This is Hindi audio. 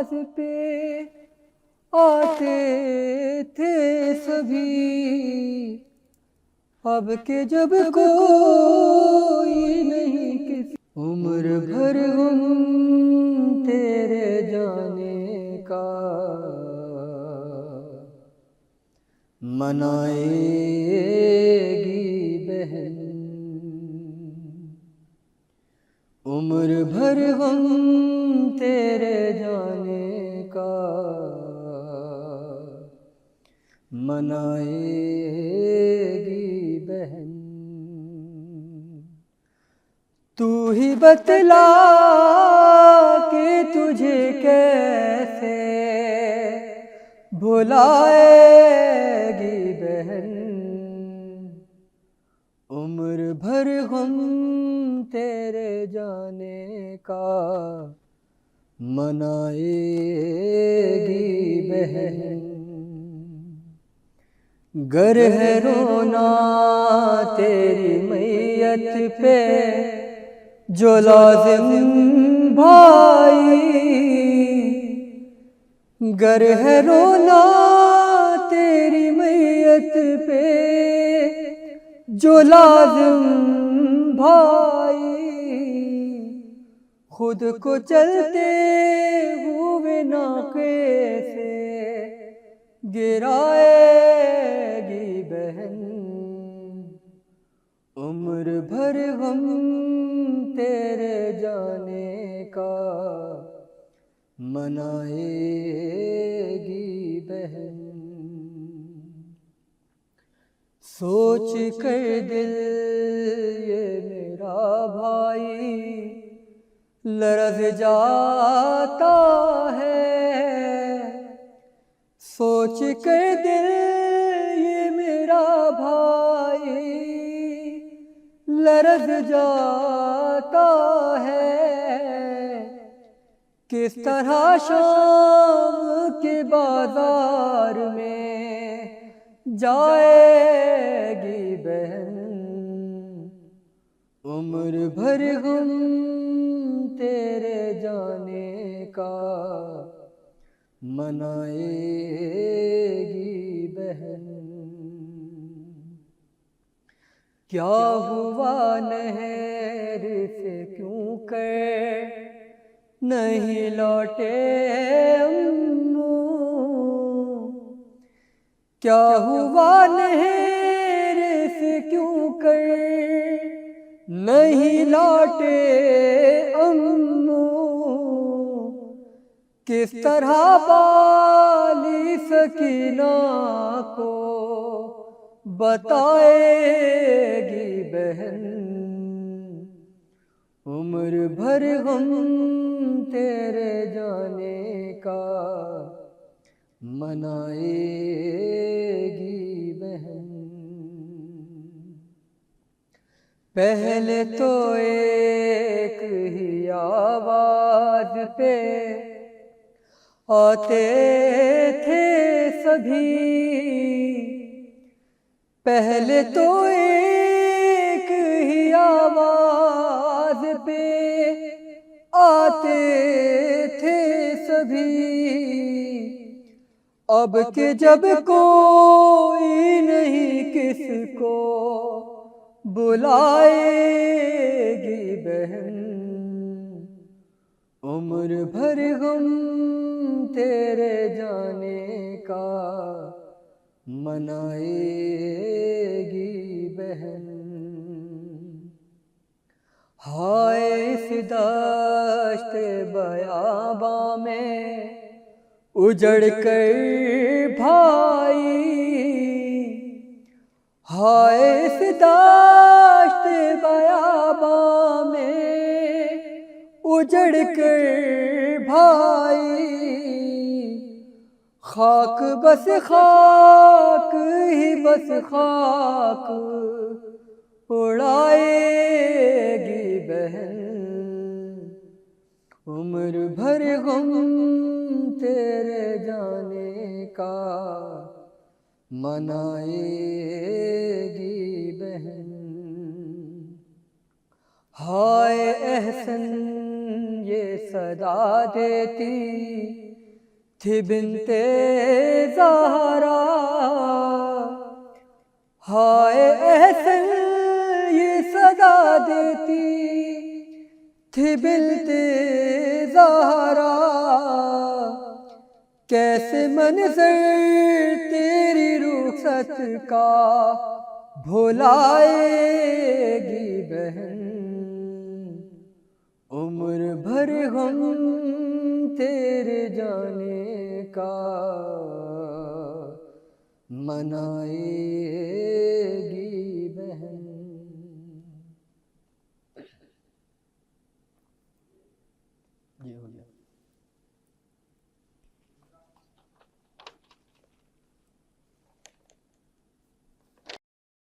आवाज पे आते थे सभी, अब के जब कोई नहीं किसी, उम्र भर हम तेरे जाने का मनाएगी बहन। उम्र भर हम तेरे जाने का मनाएगी बहन। तू ही बतला कि तुझे कैसे भुलाएगी बहन। उम्र भर हम तेरे जाने का मनाएगी बहन। गर है रोना तेरी मैयत पे जो लाज़िम भाई, गर है रोना तेरी मैयत पे जो लाज़िम भाई, खुद को चलते हुए नाके से गिराएगी बहन। उम्र भर हम तेरे जाने का मनाएगी बहन। सोच कर दिल ये मेरा भाई लरज़ जाता है, सोच कर दिल ये मेरा भाई लरज़ जाता है। किस तरह शाम के बाजार में जाएगी बहन। उम्र भर हम तेरे जाने का मनाएगी बहन। क्या हुआ नहर से क्यों कर नहीं लौटे अम्मू, क्या हुआ नहर से क्यों कर नहीं लौटे अम्मू। किस तरह पाली सकीना को बताएगी बहन। उम्र भर हम तेरे जाने का मनाएगी बहन। पहले तो एक ही आवाज पे आते थे सभी, पहले तो एक ही आवाज पे आते थे सभी, अब के जब कोई नहीं किसको बुलाएगी बहन। उम्र भर हम तेरे जाने का मनाएगी बहन। हाय इस दश्त बयाबा में उजड़ कर भाई, हाय इस दश्त बयाबा में उजड़ कर भाई, खाक बस खाक ही बस खाक उड़ाएगी बहन। उम्र भर हम तेरे जाने का मनाएगी बहन। हाय एहसन ये सदा देती थी बिनते ज़हरा। हाय एहसन ये सदा देती थी बिनते ज़हरा। कैसे मंज़र तेरी रुख़सत का भुलाएगी बहन। उम्र भर गम तेरे जाने का मनाएगी